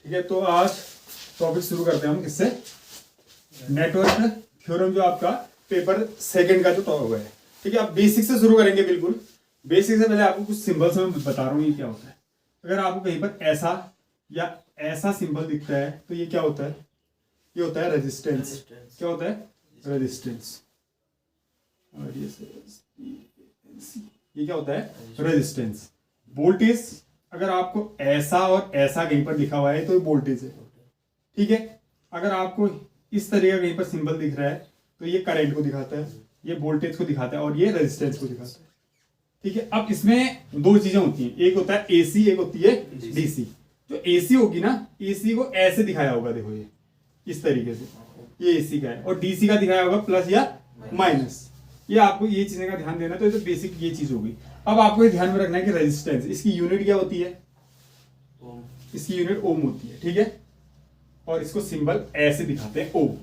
ठीक है, तो आज टॉपिक शुरू करते हैं हम किससे, नेटवर्क थ्योरम, जो आपका पेपर सेकंड का जो टॉपिक है। ठीक है, आप बेसिक से शुरू करेंगे। बिल्कुल बेसिक से पहले आपको कुछ सिंबल्स मैं बता रहा हूँ ये क्या होता है। अगर आपको कहीं पर ऐसा या ऐसा सिंबल दिखता है तो ये क्या होता है, ये होता है रेजिस्टेंस। क्या होता है, रेजिस्टेंस। और ये क्या होता है, रेजिस्टेंस। वोल्टेज, अगर आपको ऐसा और ऐसा कहीं पर लिखा हुआ है तो ये वोल्टेज है। ठीक है, अगर आपको इस तरह का कहीं पर सिंबल दिख रहा है तो ये करंट को दिखाता है, ये वोल्टेज को दिखाता है और ये रेजिस्टेंस को दिखाता है। ठीक है, अब इसमें दो चीजें होती हैं, एक होता है एसी, एक होती है डीसी। जो एसी होगी ना, एसी को ऐसे दिखाया होगा, देखो ये इस तरीके से, ये एसी का है, और डीसी का दिखाया होगा प्लस या माइनस। ये आपको ये चीजें का ध्यान देना। तो ये तो बेसिक ये चीज होगी। अब आपको ये ध्यान में रखना है कि रेजिस्टेंस, इसकी यूनिट क्या होती है, इसकी यूनिट ओम होती है। ठीक है, और इसको सिंबल ऐसे दिखाते हैं, ओम।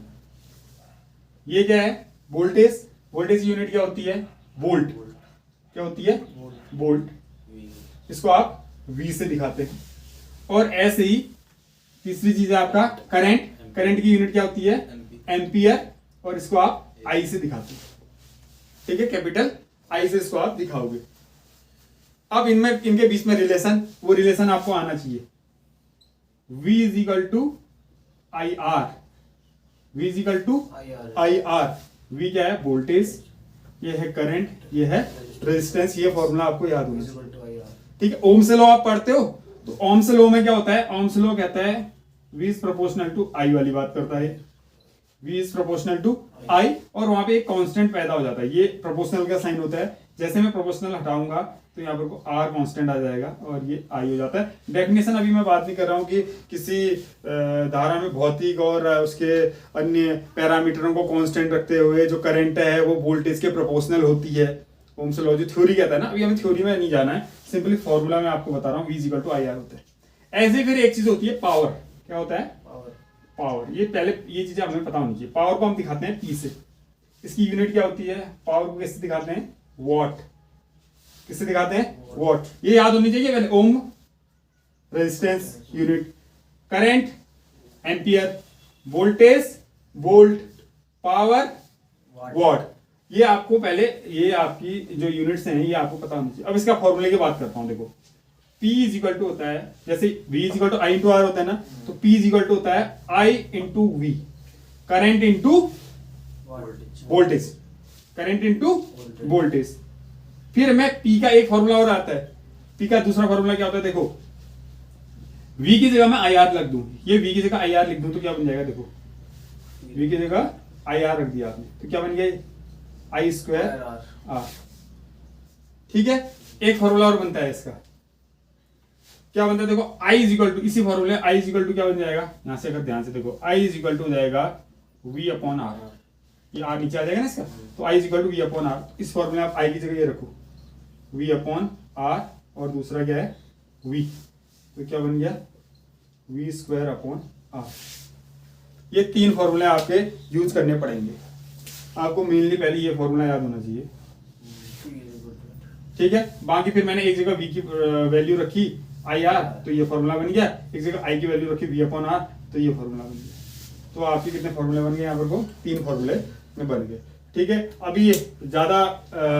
ये क्या है, वोल्टेज। वोल्टेज की यूनिट क्या होती है, वोल्ट। क्या होती है, वोल्ट। इसको आप वी से दिखाते हैं। और ऐसे ही तीसरी चीज है आपका करंट। करंट की यूनिट क्या होती है, एम्पियर, और इसको आप आई से दिखाते हैं। ठीक है, कैपिटल आई से इसको आप दिखाओगे। अब इनमें, इनके बीच में रिलेशन, वो रिलेशन आपको आना चाहिए। V is equal to I R, V is equal to I R. V क्या है, वोल्टेज, ये है करंट, ये है रेजिस्टेंस। ये फॉर्मूला आपको याद होना चाहिए। ठीक है, ओम से लॉ आप पढ़ते हो तो ओम से लॉ में क्या होता है, ओम से लॉ कहता है V इज प्रोपोर्शनल टू आई वाली बात करता है। V इज प्रोपोर्शनल टू आई, और वहां पे एक कांस्टेंट पैदा हो जाता है। ये प्रोपोर्शनल का साइन होता है। जैसे मैं प्रोपोर्शनल हटाऊंगा तो यहाँ पर आर कांस्टेंट आ जाएगा और ये आई हो जाता है। डेफिनेशन अभी मैं बात नहीं कर रहा हूँ कि किसी धारा में भौतिक और उसके अन्य पैरामीटरों को कांस्टेंट रखते हुए जो करंट है वो वोल्टेज के प्रोपोर्शनल होती है। ओम्स लॉ जो थ्योरी कहता है ना, अभी हमें थ्योरी में नहीं जाना है, सिंपली फॉर्मूला में आपको बता रहा हूँ। V equal to I R होता है। ऐसे फिर एक चीज होती है पावर। क्या होता है, पावर। ये पहले ये चीजें हमें पता होनी चाहिए। पावर को हम दिखाते हैं P से। इसकी यूनिट क्या होती है, पावर को किससे दिखाते हैं, वॉट। किससे दिखाते हैं, वॉट। ये याद होनी चाहिए पहले। Ohm resistance unit, current ampere, voltage volt, power what. ये आपको पहले, ये आपकी जो यूनिट्स हैं ये आपको पता होनी चाहिए। अब इसका फॉर्मूले की बात करता हूं। देखो P इज इक्वल टू होता है, जैसे V is equal to I into R होता है ना, तो P इज इक्वल टू होता है I into V, current into voltage, current into voltage. फिर मैं P का एक फॉर्मूला और आता है। P का दूसरा फॉर्मूला क्या होता है, देखो V की जगह मैं आई आर रख दूं, ये V की जगह आई आर लिख दूं तो क्या बन जाएगा, देखो V की जगह आई आर रख दिया आपने तो क्या बन गया, आई स्क्वायर आर। ठीक है, एक फॉर्मूला और बनता है इसका। क्या बनता है, देखो I इज इक्वल टू, इसी फॉर्मूले I इज इक्वल टू क्या बन जाएगा, यहां से अगर ध्यान से देखो, I इज इक्वल टू हो जाएगा V अपॉन आर। ये R नीचे आ जाएगा ना इसका, तो I is equal to V upon R. इस फॉर्मूले आप I की जगह ये रखो, V अपॉन आर, और दूसरा क्या है V, तो क्या बन गया V स्क्वायर अपॉन आर। ये तीन फॉर्मूले आपके यूज करने पड़ेंगे। आपको मेनली पहले ये फॉर्मूला याद होना चाहिए। ठीक है, बाकी फिर मैंने एक जगह V की वैल्यू रखी आई आर, तो ये फॉर्मूला बन गया। एक जगह I की वैल्यू रखी V अपॉन आर, तो ये फॉर्मूला बन गया। तो आपके कितने फॉर्मूले बन गए यहाँ पर को, तीन फॉर्मूले में बन गए। ठीक है, अभी ज्यादा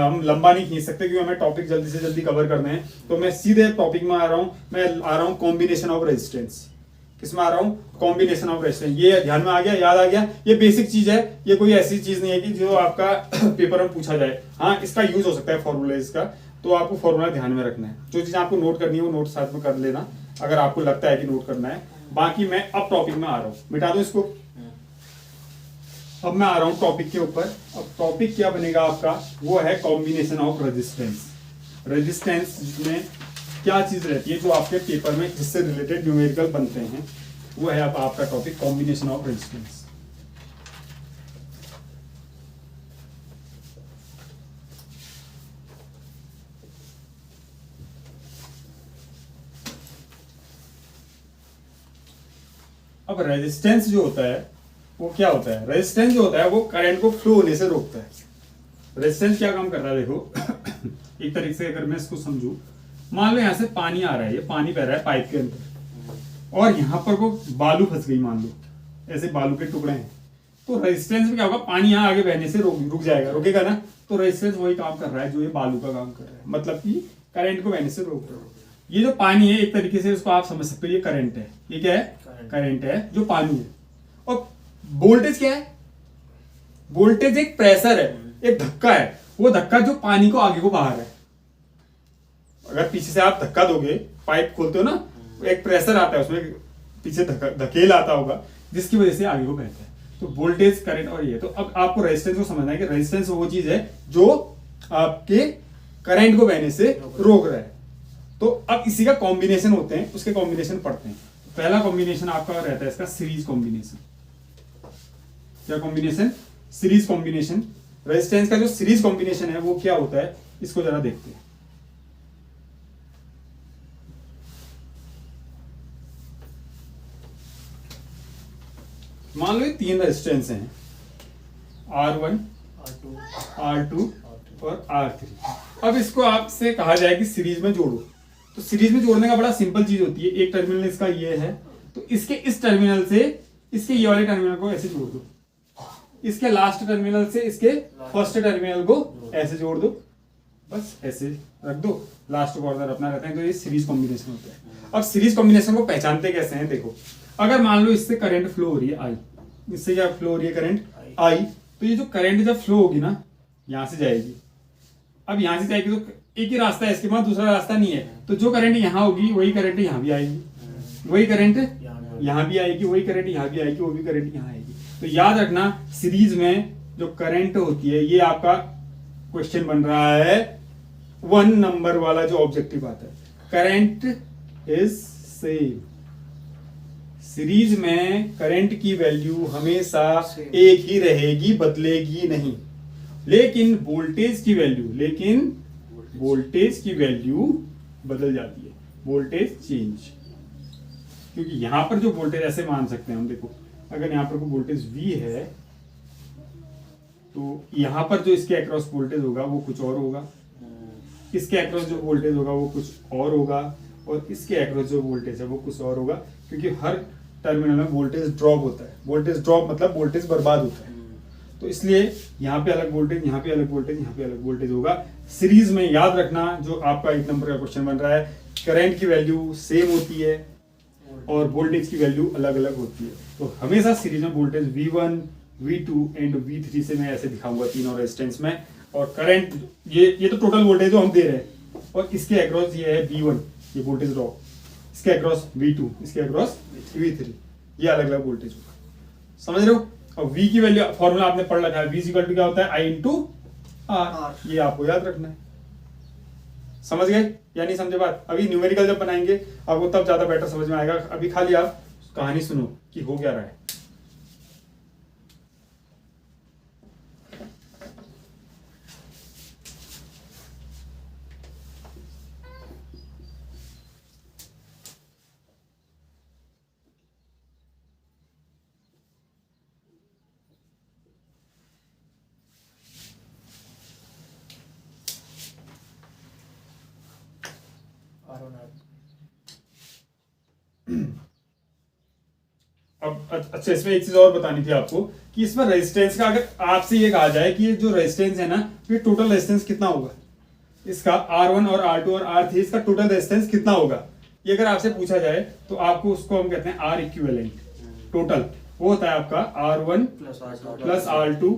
हम लंबा नहीं खींच सकते क्योंकि हमें टॉपिक जल्दी से जल्दी कवर करने हैं। तो मैं सीधे टॉपिक में आ रहा हूँ। मैं आ रहा हूँ कॉम्बिनेशन ऑफ रेजिस्टेंस। किसमें आ रहा हूँ, कॉम्बिनेशन ऑफ रेजिस्टेंस। ये ध्यान में आ गया, याद आ गया। ये बेसिक चीज है, ये कोई ऐसी चीज नहीं है कि जो आपका पेपर में पूछा जाए। हाँ, इसका यूज हो सकता है फॉर्मूला इसका, तो आपको फॉर्मूला ध्यान में रखना है। जो चीज आपको नोट करनी है वो नोट साथ में कर लेना, अगर आपको लगता है कि नोट करना है। बाकी मैं अब टॉपिक में आ रहा हूँ, मिटा दो इसको। अब मैं आ रहा हूँ टॉपिक के ऊपर। अब टॉपिक क्या बनेगा आपका, वो है कॉम्बिनेशन ऑफ रेजिस्टेंस। रेजिस्टेंस में क्या चीज रहती है जो आपके पेपर में जिससे रिलेटेड न्यूमेरिकल बनते हैं, वो है अब आपका टॉपिक कॉम्बिनेशन ऑफ रेजिस्टेंस। अब रेजिस्टेंस जो होता है वो क्या होता है, रेजिस्टेंस जो होता है वो करंट को फ्लो होने से रोकता है। रेजिस्टेंस क्या काम कर रहा है, देखो एक तरीके से अगर मैं इसको समझू, मान लो यहां से पानी आ रहा है, ये पानी बह रहा है पाइप के अंदर। और यहाँ पर को बालू फंस गई, मान लो ऐसे बालू के टुकड़े हैं, तो रेजिस्टेंस में क्या होगा, पानी यहाँ आगे बहने से रुक जाएगा, रुकेगा ना, तो रेजिस्टेंस वही काम कर रहा है जो ये बालू का काम कर रहा है, मतलब कि करंट को बहने से रोक रहा है। ये जो पानी है एक तरीके से उसको आप समझ सकते हो, ये करंट है, ये क्या है, करंट है जो पानी है। और वोल्टेज क्या है, वोल्टेज एक प्रेशर है, एक धक्का है, वो धक्का जो पानी को आगे को बाहर है। अगर पीछे से आप धक्का दोगे, पाइप खोलते हो ना, एक प्रेशर आता है उसमें, पीछे धकेल आता होगा जिसकी वजह से आगे को बहता है। तो वोल्टेज, करंट और ये, तो अब आपको रेजिस्टेंस को समझना है कि रेजिस्टेंस वो चीज है जो आपके करंट को बहने से रोक रहा है। तो अब इसी का कॉम्बिनेशन होते हैं, उसके कॉम्बिनेशन पढ़ते हैं। पहला कॉम्बिनेशन आपका रहता है इसका सीरीज कॉम्बिनेशन। क्या कॉम्बिनेशन, सीरीज कॉम्बिनेशन। रेजिस्टेंस का जो सीरीज कॉम्बिनेशन है वो क्या होता है, इसको जरा देखते हैं। मान लो ये 3 रेजिस्टेंस हैं, R1, R2 और R3। अब इसको आपसे कहा जाए कि सीरीज में जोड़ो, तो सीरीज में जोड़ने का बड़ा सिंपल चीज होती है। एक टर्मिनल इसका ये है, तो इसके इस टर्मिनल से इसके ये वाले टर्मिनल को ऐसे जोड़ दो, इसके लास्ट टर्मिनल से इसके फर्स्ट टर्मिनल को ऐसे जोड़ दो, बस ऐसे रख दो, लास्ट कॉर्नर अपना रहता है। तो ये सीरीज कॉम्बिनेशन होता है। अब सीरीज कॉम्बिनेशन को पहचानते कैसे हैं, देखो अगर मान लो इससे करंट फ्लो हो रही है आई, इससे क्या फ्लो हो रही है, करंट आई, तो ये जो करंट जब फ्लो होगी ना, यहां से जाएगी। अब यहां से जाएगी तो एक ही रास्ता है, इसके बाद दूसरा रास्ता नहीं है, तो जो करंट यहां होगी वही करंट यहां भी आएगी, वही करंट यहां भी आएगी, वही करंट यहां भी आएगी, वो भी करंट यहां आएगी। तो याद रखना, सीरीज में जो करंट होती है, ये आपका क्वेश्चन बन रहा है 1 नंबर वाला जो ऑब्जेक्टिव आता है, करंट इज सेम। सीरीज में करंट की वैल्यू हमेशा एक ही रहेगी, बदलेगी नहीं। लेकिन वोल्टेज की वैल्यू बदल जाती है, वोल्टेज चेंज। क्योंकि यहां पर जो वोल्टेज ऐसे मान सकते हैं हम, देखो अगर यहां पर कोई वोल्टेज V है, तो यहां पर जो इसके अक्रॉस वोल्टेज होगा वो कुछ और होगा, इसके अक्रॉस जो वोल्टेज होगा वो कुछ और होगा, और इसके अक्रॉस जो वोल्टेज है वो कुछ और होगा। क्योंकि हर टर्मिनल में वोल्टेज ड्रॉप होता है, वोल्टेज ड्रॉप मतलब वोल्टेज बर्बाद होता है, तो इसलिए यहाँ पे अलग वोल्टेज, यहाँ पे अलग वोल्टेज, यहाँ पे अलग वोल्टेज होगा। सीरीज में याद रखना, जो आपका 1 नंबर का क्वेश्चन बन रहा है, करंट की वैल्यू सेम होती है और वोल्टेज की वैल्यू अलग अलग होती है। तो हमेशा सीरीज में voltage V1, V2 and V3 से मैं ऐसे दिखाऊंगा तीनों रेजिस्टेंस में, और करंट ये तो टोटल वोल्टेज जो हम दे रहे हैं, और इसके अक्रॉस ये है V1, ये वोल्टेज ड्रॉप, इसके अक्रॉस V2, इसके अक्रॉस V3, ये अलग अलग वोल्टेज होगा। समझ रहे हो? और V की वैल्यू फॉर्मूला आपने पढ़ रखा है, V इक्वल टू क्या होता है, I इंटू R, ये आपको याद रखना है। समझ गए या नहीं समझे बात? अभी न्यूमेरिकल जब बनाएंगे आपको तब ज्यादा बेटर समझ में आएगा। अभी खाली आप कहानी सुनो कि हो क्या रहा है। अब अच्छा, इसमें एक चीज और बतानी थी आपको कि इसमें रेजिस्टेंस का, अगर आपसे ये कहा जाए कि ये जो रेजिस्टेंस है ना, ये टोटल रेजिस्टेंस कितना होगा, इसका R1 और R2 और R3, इसका टोटल रेजिस्टेंस कितना होगा, ये अगर आपसे पूछा जाए तो आपको उसको हम कहते हैं R इक्विवेलेंट। टोटल वो होता है आपका R1 plus R2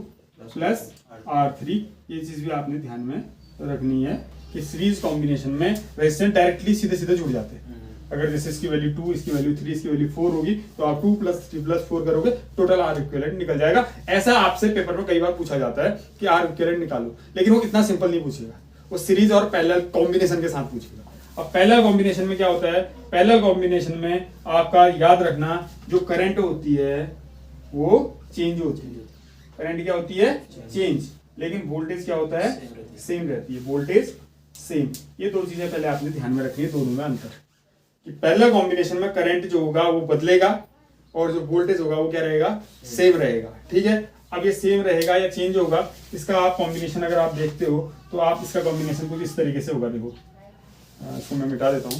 plus R3। ये चीज भी आपने ध्यान में रखनी है कि सीरीज कॉम्बिनेशन में रेजिस्टेंस डायरेक्टली सीधे सीधे जुड़ जाते हैं। अगर जैसे इसकी वैल्यू 2, इसकी वैल्यू 3, इसकी वैल्यू 4 होगी, तो आप 2 प्लस 3 प्लस 4 करोगे, टोटल R इक्विवेलेंट निकल जाएगा। ऐसा आपसे पेपर में कई बार पूछा जाता है कि R इक्विवेलेंट निकालो, लेकिन वो इतना सिंपल नहीं पूछेगा, वो सीरीज और पैरेलल कॉम्बिनेशन के साथ पूछेगा। अब पैरेलल कॉम्बिनेशन में क्या होता है, पैरेलल कॉम्बिनेशन में आपका याद रखना, जो करंट होती है वो चेंज होती है। करंट क्या होती है, चेंज, लेकिन वोल्टेज क्या होता है, सेम रहती है, वोल्टेज सेम। ये दो चीजें पहले आपने ध्यान में रखनी है, दोनों में अंतर कि पैरेलल कॉम्बिनेशन में करंट जो होगा वो बदलेगा और जो वोल्टेज होगा वो क्या रहेगा, सेम रहेगा। ठीक है, अब ये सेम रहेगा या चेंज होगा, इसका आप कॉम्बिनेशन अगर आप देखते हो तो आप इसका कॉम्बिनेशन कुछ इस तरीके से होगा। देखो इसको मैं मिटा देता हूं।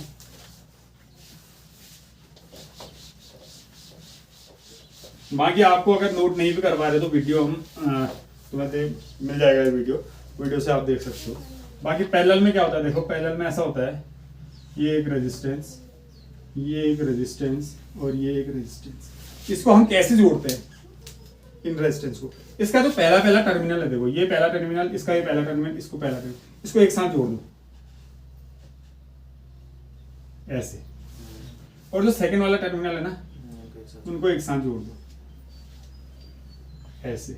बाकी आपको अगर नोट नहीं भी करवा रहे तो वीडियो हम तुम्हें मिल जाएगा वीडियो से आप देख सकते हो। बाकी पैरेलल में क्या होता है, देखो पैरेलल में ऐसा होता है, ये एक रेजिस्टेंस, ये एक रेजिस्टेंस और ये एक रेजिस्टेंस। इसको हम कैसे जोड़ते हैं इन रेजिस्टेंस को? इसका जो पहला टर्मिनल है, देखो ये पहला टर्मिनल, इसका ये पहला टर्मिनल, इसको पहला टर्मिनल, इसको एक साथ जोड़ दो ऐसे, और जो सेकंड वाला टर्मिनल है ना उनको एक साथ जोड़ दो ऐसे,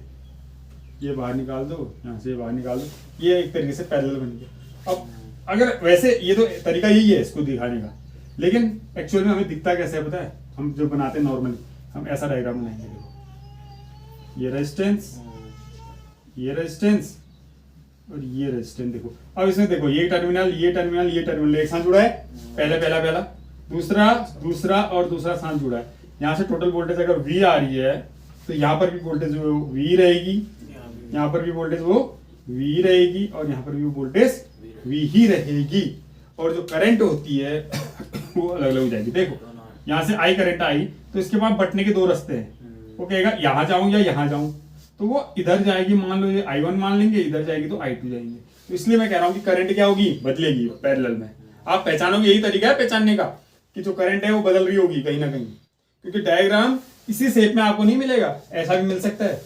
ये बाहर निकाल दो, यहाँ से बाहर निकाल दो, ये एक तरीके से पैरेलल बन गया। अब अगर वैसे ये तो तरीका यही है इसको दिखाने का, लेकिन एक्चुअल में हमें दिखता कैसे है पता है? हम जो बनाते हैं नॉर्मली, हम ऐसा डायग्राम बनाएंगे, देखो ये रेजिस्टेंस, ये रेजिस्टेंस और ये रेजिस्टेंस। देखो अब इसमें देखो ये टर्मिनल, ये टर्मिनल, ये टर्मिनल एक साथ जुड़ा है, पहला दूसरा और दूसरा साथ जुड़ा है। यहाँ से टोटल वोल्टेज अगर V आ रही है तो यहाँ पर भी वोल्टेज वो V रहेगी, यहाँ पर भी वोल्टेज वो V रहेगी और यहाँ पर भी वोल्टेज V ही रहेगी। और जो करंट होती है वो अलग अलग हो जाएगी। देखो यहाँ से I करंट आई तो इसके बाद बटने के दो रास्ते हैं, वो कहेगा यहाँ जाऊं या यहाँ जाऊं, तो वो इधर जाएगी, मान लो ये I1 मान लेंगे, इधर जाएगी तो I2 जाएंगे। तो इसलिए मैं कह रहा हूँ कि करंट क्या होगी, बदलेगी पैरेलल में। आप पहचानोगे, यही तरीका है पहचानने का कि जो करंट है वो बदल रही होगी कहीं ना कहीं, क्योंकि डायग्राम इसी शेप में आपको नहीं मिलेगा, ऐसा भी मिल सकता है।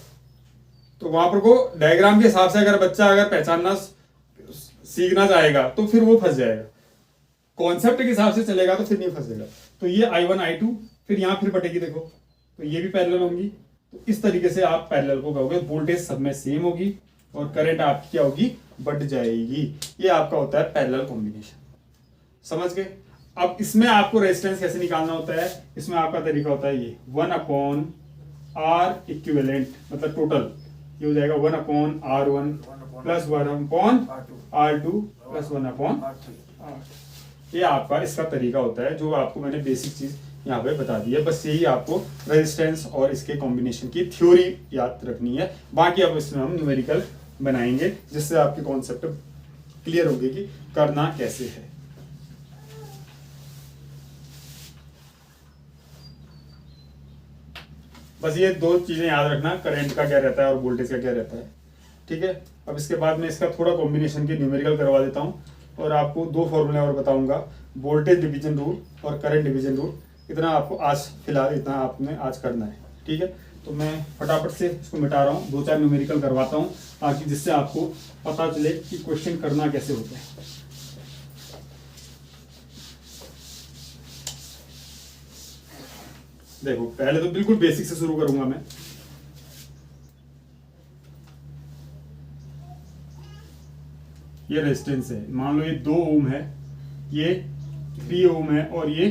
तो वहां पर को डायग्राम के हिसाब से अगर बच्चा अगर पहचानना सीखना चाहेगा तो फिर वो फंस जाएगा, कॉन्सेप्ट के हिसाब से चलेगा तो फिर नहीं फंसेगा। तो ये I1 I2 फिर यहाँ फिर बटेगी, देखो तो ये भी पैरेलल होंगी। तो इस तरीके से आप पैरेलल को कहोगे, वोल्टेज सब में सेम होगी और करंट आपकी क्या होगी, बढ़ जाएगी। ये आपका होता है पैरेलल कॉम्बिनेशन, समझ गए? अब इसमें आपको रेजिस्टेंस कैसे निकालना होता है, इसमें आपका तरीका होता है ये 1/R इक्विवेलेंट, मतलब टोटल ये हो जाएगा 1/R1 plus 1/R2 plus 1/R। ये आपका इसका तरीका होता है, जो आपको मैंने बेसिक चीज यहाँ पे बता दी है। बस यही आपको रेजिस्टेंस और इसके कॉम्बिनेशन की थ्योरी याद रखनी है। बाकी अब इसमें हम न्यूमेरिकल बनाएंगे जिससे आपके कॉन्सेप्ट क्लियर होंगे कि करना कैसे है। बस ये दो चीजें याद रखना, करंट का क्या रहता है और वोल्टेज का क्या रहता है, ठीक है। अब इसके बाद मैं इसका थोड़ा कॉम्बिनेशन के न्यूमेरिकल करवा देता हूँ और आपको दो फॉर्मूले और बताऊंगा, वोल्टेज डिवीजन रूल और करंट डिवीजन रूल। इतना आपको आज फिलहाल इतना आपने आज करना है, ठीक है। तो मैं फटाफट से इसको मिटा रहा हूँ, 2-4 न्यूमेरिकल करवाता हूँ ताकि जिससे आपको पता चले कि क्वेश्चन करना कैसे होता है। देखो पहले तो बिल्कुल बेसिक से शुरू करूंगा मैं। ये रेजिस्टेंस है, मान लो ये 2 ओम है, ये 3 ओम है और ये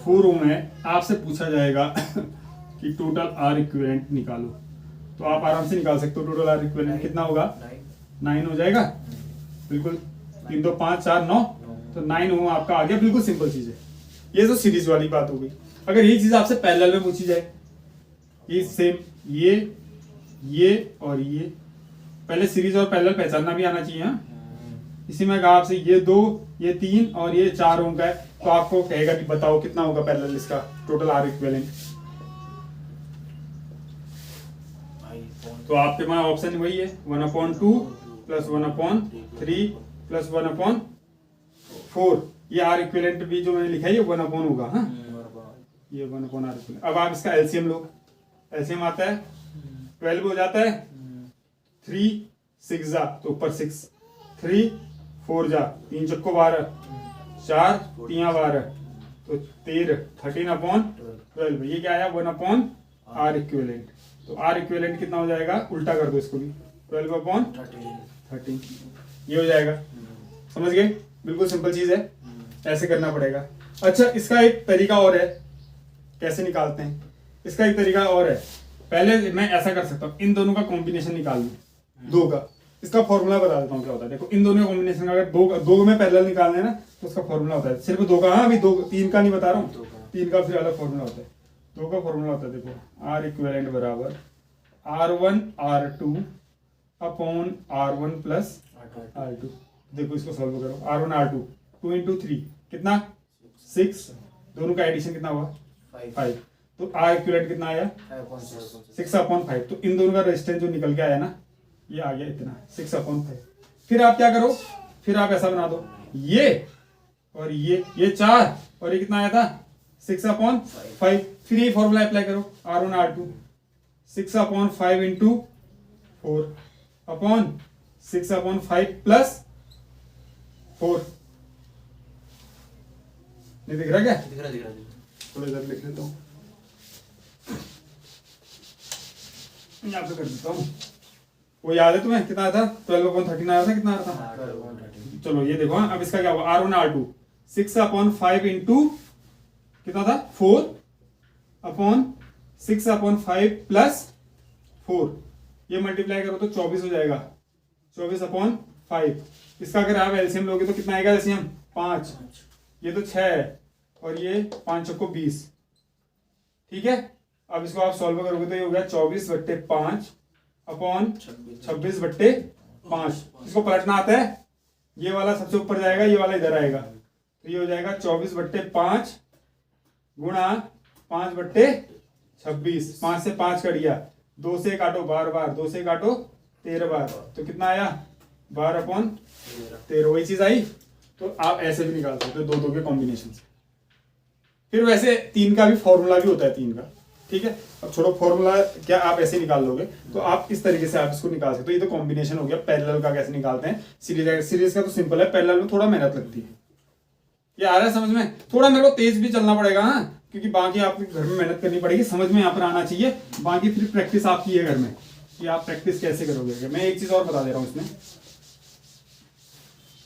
4 ओम है। आपसे पूछा जाएगा कि टोटल आर इक्विवेलेंट निकालो, तो आप आराम से निकाल सकते हो। टोटल आर इक्विवेलेंट कितना होगा, 9 हो जाएगा। बिल्कुल 3 2 5 4 9, तो 9 ओम आपका आ गया। बिल्कुल सिंपल चीज है। ये तो सीरीज वाली बात हो गई। अगर यही चीज आपसे पैरेलल में पूछी जाए, ये सेम, ये और ये, पहले सीरीज और पैरेलल पहचानना भी आना चाहिए। हाँ, इसी में कहा आपसे ये 2, ये 3 और ये 4 ओम का है, तो आपको कहेगा कि बताओ कितना होगा पैरेलल इसका टोटल आर इक्विवेलेंट। तो आपके पास ऑप्शन वही है 1/2 प्लस 1/3 प्लस 1/4। ये आर इक्विवेलेंट भी जो मैंने लिखा है ये 1/, होगा। हाँ, ये 1/R इक्विवेलेंट। अब आप इसका एलसीएम लो, एलसीएम आता है 12 हो जाता है। 3 6 जा तो ऊपर 6, 3 4 जा 3 चक्को 12, 4 3 12 तो 13/12। ये क्या आया 1/R इक्विवेलेंट। तो आर इक्विवेलेंट कितना हो जाएगा, उल्टा कर दो इसको भी, 12/13 ये हो जाएगा। समझ गए? बिल्कुल सिंपल चीज है, ऐसे करना पड़ेगा। अच्छा, इसका एक तरीका और है कैसे निकालते हैं। इसका एक तरीका और है, पहले मैं ऐसा कर सकता हूँ, इन दोनों का कॉम्बिनेशन निकाल लूं, 2 का। इसका फॉर्मूला बता देता हूँ क्या होता है। देखो इन दोनों का कॉम्बिनेशन अगर 2 में पैरेलल निकालना है ना, तो उसका फॉर्मूला होता है सिर्फ 2 का। हाँ, अभी 3 का नहीं बता रहा हूँ, 3 का फिर अलग फॉर्मूला होता है। 2 का फॉर्मूला होता है, देखो आर इक्विवेलेंट बराबर R1 R2 upon R1 plus R2। देखो इसको सॉल्व करो, R1 R2 2 × 3 कितना 6, दोनों का एडिशन कितना हुआ 5। तो आर इक्विवेलेंट कितना आया 6/5। तो इन दोनों का रेजिस्टेंस जो निकल के आया ना ये आ गया इतना 6/5। फिर आप क्या करो, फिर आप ऐसा बना दो ये और ये 4 और ये कितना आया था 6/5। फिर ये फॉर्मूला अप्लाई करो R1 R2 6/5 इंटू 4/6/5 प्लस 4। नहीं दिख रहा क्या? दिख रहा। थोड़ा इधर लिख लेता हूँ, यहाँ पे कर देता हूँ। वो याद है तुम्हें कितना था 12/13 आया था, कितना आया था? चलो ये देखो। अब इसका क्या हुआ R1 R2 6/5 इंटू कितना था 4/6/5 प्लस 4। ये मल्टीप्लाई करो तो 24 हो जाएगा 24/5। इसका अगर आप एलसीएम लोगे तो कितना आएगा एलसीएम 5। ये तो 6 है और ये 5 को 20। ठीक है, अब इसको आप सॉल्व करोगे तो ये हो गया 24/5/26/5। इसको पलटना आता है, ये वाला सबसे ऊपर जाएगा, ये वाला इधर आएगा, तो ये हो जाएगा 24/5 गुणा 5/26। 5 से 5 कट गया, 2 से काटो 12 बार, 2 से काटो 13 बार, तो कितना आया 12/13। वही चीज आई। तो आप ऐसे भी निकाल सकते हो दो के कॉम्बिनेशन से। फिर वैसे 3 का भी फॉर्मूला भी होता है 3 का। ठीक है, अब छोड़ो फॉर्मूला क्या, आप ऐसे निकाल लोगे तो आप इस तरीके से आप इसको निकाल सकते हो। ये तो कॉम्बिनेशन हो गया। पैरेलल का कैसे निकालते हैं, सीरीज का तो सिंपल है, पैरेलल में थोड़ा मेहनत लगती है। ये आ रहा है समझ में? थोड़ा मेरे को तेज भी चलना पड़ेगा हाँ, क्योंकि बाकी आपको घर में मेहनत करनी पड़ेगी, समझ में यहाँ पर आना चाहिए। बाकी फिर प्रैक्टिस आपकी है घर में कि आप प्रैक्टिस कैसे करोगे। मैं एक चीज और बता दे रहा हूँ इसमें,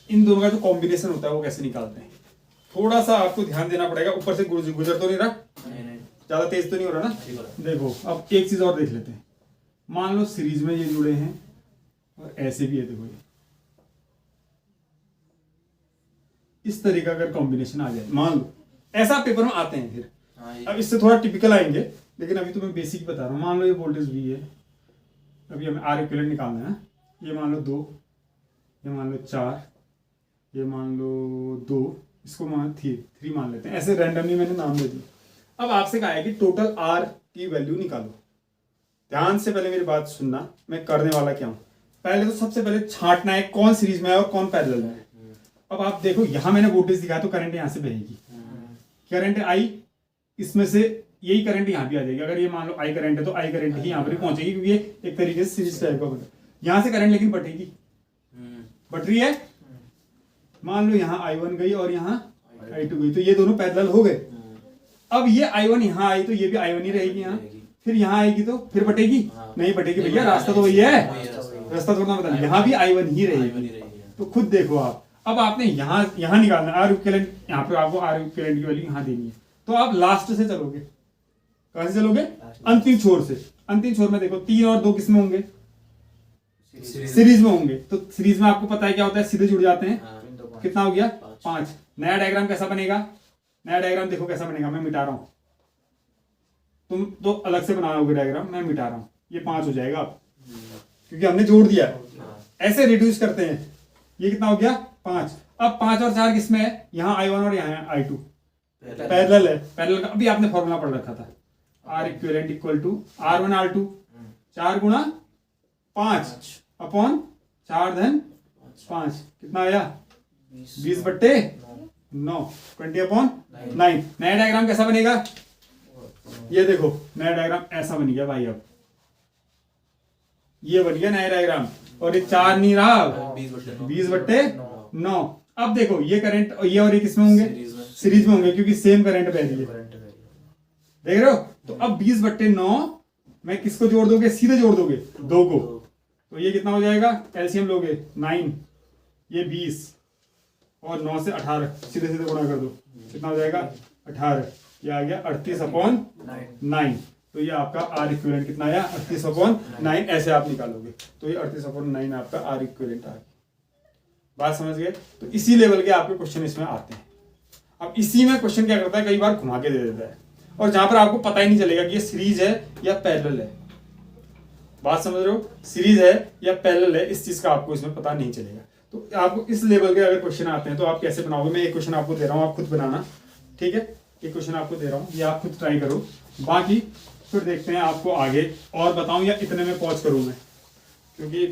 इन दोनों का जो कॉम्बिनेशन होता है वो कैसे निकालते हैं, थोड़ा सा आपको ध्यान देना पड़ेगा। ऊपर से गुजर तो नहीं रहा, ज्यादा तेज तो नहीं हो रहा ना। देखो अब एक चीज और देख लेते हैं। मान लो सीरीज में ये जुड़े हैं और ऐसे भी है, देखो ये इस तरीके का अगर कॉम्बिनेशन आ जाए, मान लो ऐसा पेपर में आते हैं। फिर अब इससे थोड़ा टिपिकल आएंगे, लेकिन अभी तो मैं बेसिक बता रहा हूँ। मान लो ये वोल्टेज V है, अभी हमें आर इक्विवेलेंट निकालना है। ये मान लो 2, ये मान लो 4, ये मान लो 2, इसको मान 3 मान लेते हैं। ऐसे रैंडमली मैंने नाम दे दिया। अब आपसे कहा है कि टोटल R की वैल्यू निकालो। ध्यान से पहले मेरी बात सुनना, मैं करने वाला क्या हूं। पहले तो सबसे पहले छांटना है कौन सीरीज में है और कौन पैरेलल में है। अब आप देखो यहां मैंने वोल्टेज दिखाया तो करंट यहां से बहेगी, करंट I, इसमें से यही करंट यहां भी आ जाएगी। अगर ये मान लो I करंट है तो I करंट ही यहां पर पहुंचेगी, क्योंकि ये एक तरीके से सीरीज टाइप का बना। यहां से करंट लेकिन बटेगी, बट रही है। मान लो यहाँ I1 गई और यहाँ I2 गई, तो ये दोनों पैरेलल हो गए। अब ये I1 यहाँ आई तो ये भी I1 ही रहेगी यहाँ, फिर यहाँ आएगी तो फिर बटेगी नहीं बटेगी भैया, रास्ता तो वही है, रास्ता थोड़ा बता। यहाँ भी I1 ही रहेगी, तो खुद देखो आप। अब आपने यहाँ निकालना R इक्विवेलेंट, यहाँ पे आपको R इक्विवेलेंट की वैल्यू यहाँ देनी है। तो आप लास्ट से चलोगे, कहां से चलोगे? अंतिम छोर से। अंतिम छोर में देखो 3 और 2 किसमें होंगे? सीरीज में होंगे। तो सीरीज में आपको पता है क्या होता है, सीधे जुड़ जाते हैं। कितना हो गया 5। नया डायग्राम कैसा बनेगा? नया डायग्राम देखो कैसा बनेगा, मैं मिटा रहा हूं, तुम तो अलग से बनाओगे डायग्राम, मैं मिटा रहा हूं। ये 5 हो जाएगा अब, क्योंकि हमने जोड़ दिया। ऐसे रिड्यूस करते हैं। ये कितना हो गया 5। अब 5 और 4 किसमें है? यहाँ I1 और यहाँ I2 पैरेलल है। पैरेलल का अभी आपने फॉर्मूला पढ़ रखा था, R equivalent equal to R1 R2 4 गुणा 5/4 धन 5, कितना आया 20/9, 20/9। नया डायग्राम कैसा बनेगा? ये देखो नया डायग्राम ऐसा बन गया भाई। अब ये बन गया नया डायग्राम, और ये 4 नहीं रहा, 20/9। अब देखो ये करंट ये और ये किसमें होंगे? सीरीज में होंगे, क्योंकि सेम करंट बह रही है। देख रहे हो? तो अब 20/9 में किसको जोड़ दोगे? सीधे जोड़ दोगे 2 को, तो ये कितना हो जाएगा? एलसीएम लोगे 9, ये 20 और 9 से 18 सीधे सीधे गुणा कर दो, कितना हो जाएगा 18। ये आ गया 38/9। तो ये आपका R इक्विवेलेंट कितना आया? 38/9। ऐसे आप निकालोगे तो ये 38/9 आपका R इक्विवेलेंट आ गया। बात समझ गए? तो इसी लेवल के आपके क्वेश्चन इसमें आते हैं। अब इसी में क्वेश्चन क्या करता है, कई बार घुमा के दे देता है, और जहां पर आपको पता ही नहीं चलेगा कि ये सीरीज है या पैरेलल है। बात समझ रहे हो? सीरीज है या पैरेलल है, इस चीज का आपको इसमें पता नहीं चलेगा। तो आपको इस लेवल के अगर क्वेश्चन आते हैं तो आप कैसे बनाओगे? मैं एक क्वेश्चन आपको दे रहा हूँ, आप खुद बनाना। ठीक है, एक क्वेश्चन आपको दे रहा हूँ, ये आप खुद ट्राई करो। बाकी फिर देखते हैं आपको आगे और बताऊं या इतने में पहुंच करूं मैं, क्योंकि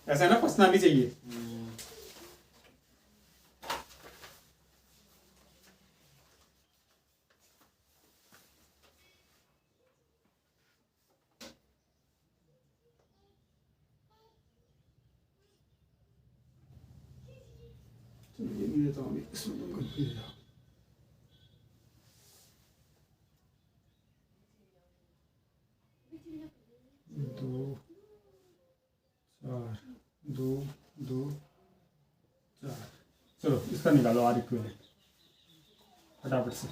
ऐसा है ना, फंसना भी चाहिए। ये नहीं देता हूँ, इसमें तुम कंफ्यूज हो। दो चार, दो दो चार, चलो इसका निकालो आर इक्विवेलेंट फटाफट से।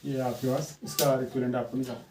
ये आपके पास इसका आर इक्विवेलेंट आपको निकालो।